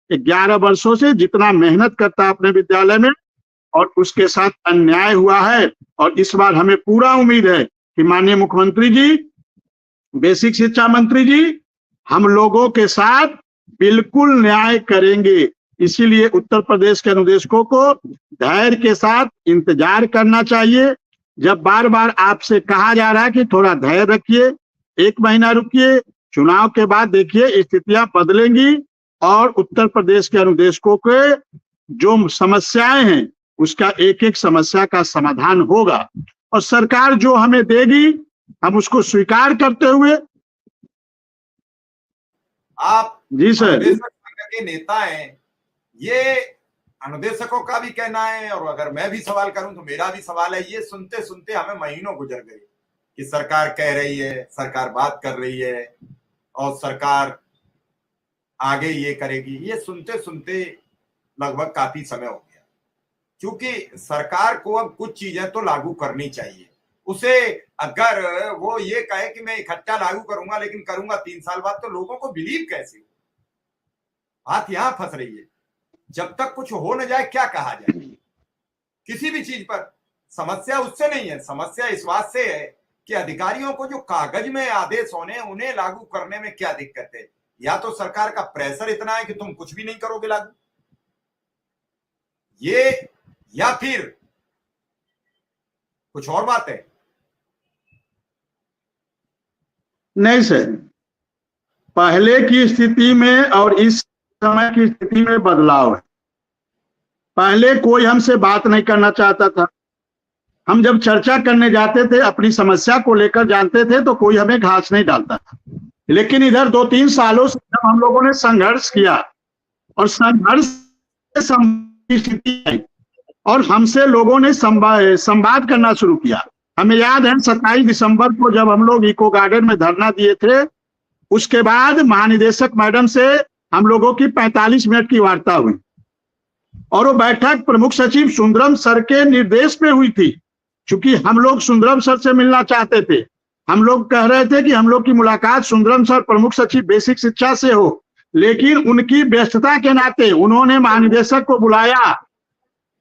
11 वर्षों से जितना मेहनत करता है अपने विद्यालय में, और उसके साथ अन्याय हुआ है। और इस बार हमें पूरा उम्मीद है कि माननीय मुख्यमंत्री जी, बेसिक शिक्षा मंत्री जी हम लोगों के साथ बिल्कुल न्याय करेंगे। इसीलिए उत्तर प्रदेश के अनुदेशकों को धैर्य के साथ इंतजार करना चाहिए। जब बार बार आपसे कहा जा रहा है कि थोड़ा धैर्य रखिए, 1 महीना रुकिए, चुनाव के बाद देखिए स्थितियां बदलेंगी और उत्तर प्रदेश के अनुदेशकों के जो समस्याएं हैं उसका एक एक समस्या का समाधान होगा। और सरकार जो हमें देगी हम उसको स्वीकार करते हुए। आप जी सर, अनुदेशक संघ के नेता हैं, ये अनुदेशकों का भी कहना है, और अगर मैं भी सवाल करूं तो मेरा भी सवाल है। ये सुनते सुनते हमें महीनों गुजर गए कि सरकार कह रही है, सरकार बात कर रही है और सरकार आगे ये करेगी। ये सुनते सुनते लगभग काफी समय हो गया, क्योंकि सरकार को अब कुछ चीजें तो लागू करनी चाहिए। उसे अगर वो ये कहे कि मैं इकट्ठा लागू करूंगा लेकिन करूंगा 3 साल बाद, तो लोगों को बिलीव कैसे? बात यहां फंस रही है। जब तक कुछ हो न जाए क्या कहा जाए किसी भी चीज पर? समस्या उससे नहीं है, समस्या इस बात से है कि अधिकारियों को जो कागज में आदेश होने उन्हें लागू करने में क्या दिक्कत है। या तो सरकार का प्रेशर इतना है कि तुम कुछ भी नहीं करोगे लागू, ये, या फिर कुछ और बात है। नहीं सर, पहले की स्थिति में और इस समय की स्थिति में बदलाव है। पहले कोई हमसे बात नहीं करना चाहता था। हम जब चर्चा करने जाते थे, अपनी समस्या को लेकर जानते थे, तो कोई हमें घास नहीं डालता था। लेकिन इधर 2-3 सालों से जब हम लोगों ने संघर्ष किया और संघर्ष की स्थिति आई और हमसे लोगों ने संवाद करना शुरू किया। हमें याद है 27 दिसंबर को जब हम लोग इको गार्डन में धरना दिए थे, उसके बाद महानिदेशक मैडम से हम लोगों की 45 मिनट की वार्ता हुई और वो बैठक प्रमुख सचिव सुंदरम सर के निर्देश पे हुई थी। क्योंकि हम लोग सुंदरम सर से मिलना चाहते थे, हम लोग कह रहे थे कि हम लोग की मुलाकात सुंदरम सर प्रमुख सचिव बेसिक शिक्षा से हो, लेकिन उनकी व्यस्तता के नाते उन्होंने महानिदेशक को बुलाया,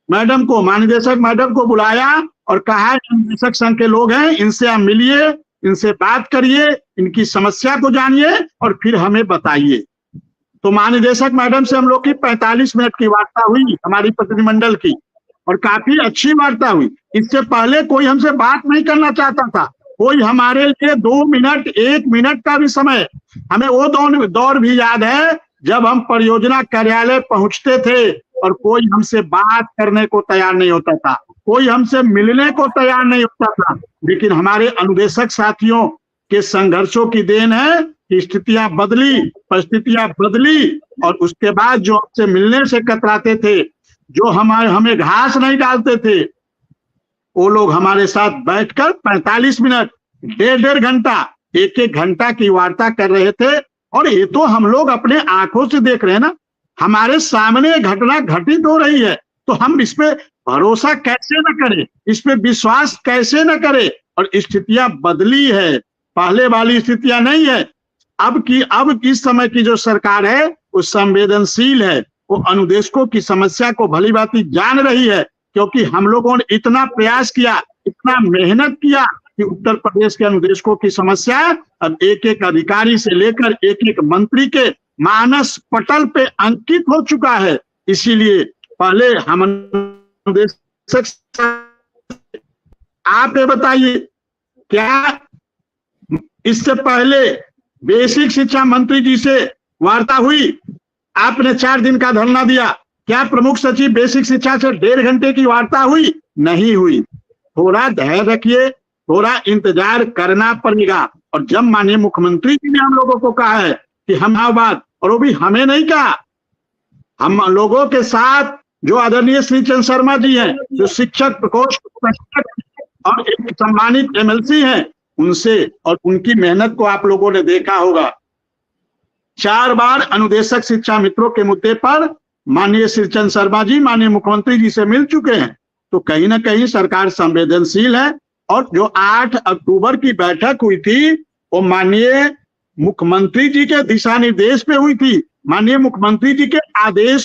महानिदेशक मैडम को बुलाया और कहा निदेशक संघ के लोग हैं, इनसे आप मिलिए, इनसे बात करिए, इनकी समस्या को जानिए और फिर हमें बताइए। तो महानिदेशक मैडम से हम लोग की 45 मिनट की वार्ता हुई, हमारी प्रतिनिधिमंडल की, और काफी अच्छी वार्ता हुई। इससे पहले कोई हमसे बात नहीं करना चाहता था, कोई हमारे लिए 2 मिनट 1 मिनट का भी समय, हमें वो दौर भी याद है जब हम परियोजना कार्यालय पहुंचते थे और कोई हमसे बात करने को तैयार नहीं होता था, कोई हमसे मिलने को तैयार नहीं होता था। लेकिन हमारे अनुदेशक साथियों के संघर्षों की देन है कि स्थितियां बदली, परिस्थितियां बदली, और उसके बाद जो हमसे मिलने से कतराते थे, जो हमें घास नहीं डालते थे, वो लोग हमारे साथ बैठकर 45 मिनट, 1.5 घंटा, 1-1 घंटा की वार्ता कर रहे थे। और ये तो हम लोग अपने आंखों से देख रहे हैं ना, हमारे सामने घटना घटित हो रही है, तो हम इस पे भरोसा कैसे न करें, इस पे विश्वास कैसे न करें। और स्थितियां बदली है, पहले वाली स्थितियां नहीं है। अब इस समय की जो सरकार है वो संवेदनशील है, वो अनुदेशकों की समस्या को भली भांति जान रही है, क्योंकि हम लोगों ने इतना प्रयास किया, इतना मेहनत किया कि उत्तर प्रदेश के अनुदेशकों की समस्या अब एक-एक अधिकारी से लेकर एक-एक मंत्री के मानस पटल पे अंकित हो चुका है। इसीलिए पहले हम अनुदेशक, आप ये बताइए, क्या इससे पहले बेसिक शिक्षा मंत्री जी से वार्ता हुई? आपने 4 दिन का धरना दिया, क्या प्रमुख सचिव बेसिक शिक्षा से 1.5 घंटे की वार्ता हुई? नहीं हुई। थोड़ा धैर्य रखिए, थोड़ा इंतजार करना पड़ेगा। और जब माननीय मुख्यमंत्री जी ने हम लोगों को कहा है कि हम आओ बात, और वो भी हमें नहीं कहा, हम लोगों के साथ जो आदरणीय श्री चंद्र शर्मा जी हैं, जो शिक्षक प्रकोष्ठ और एक सम्मानित MLC हैं, उनसे और उनकी मेहनत को आप लोगों ने देखा होगा। 4 बार अनुदेशक शिक्षा मित्रों के मुद्दे पर माननीय श्री चंद्र शर्मा जी माननीय मुख्यमंत्री जी से मिल चुके हैं। तो कहीं ना कहीं सरकार संवेदनशील है। और जो 8 अक्टूबर की बैठक हुई थी वो माननीय मुख्यमंत्री जी के दिशा निर्देश पे हुई थी, माननीय मुख्यमंत्री जी के आदेश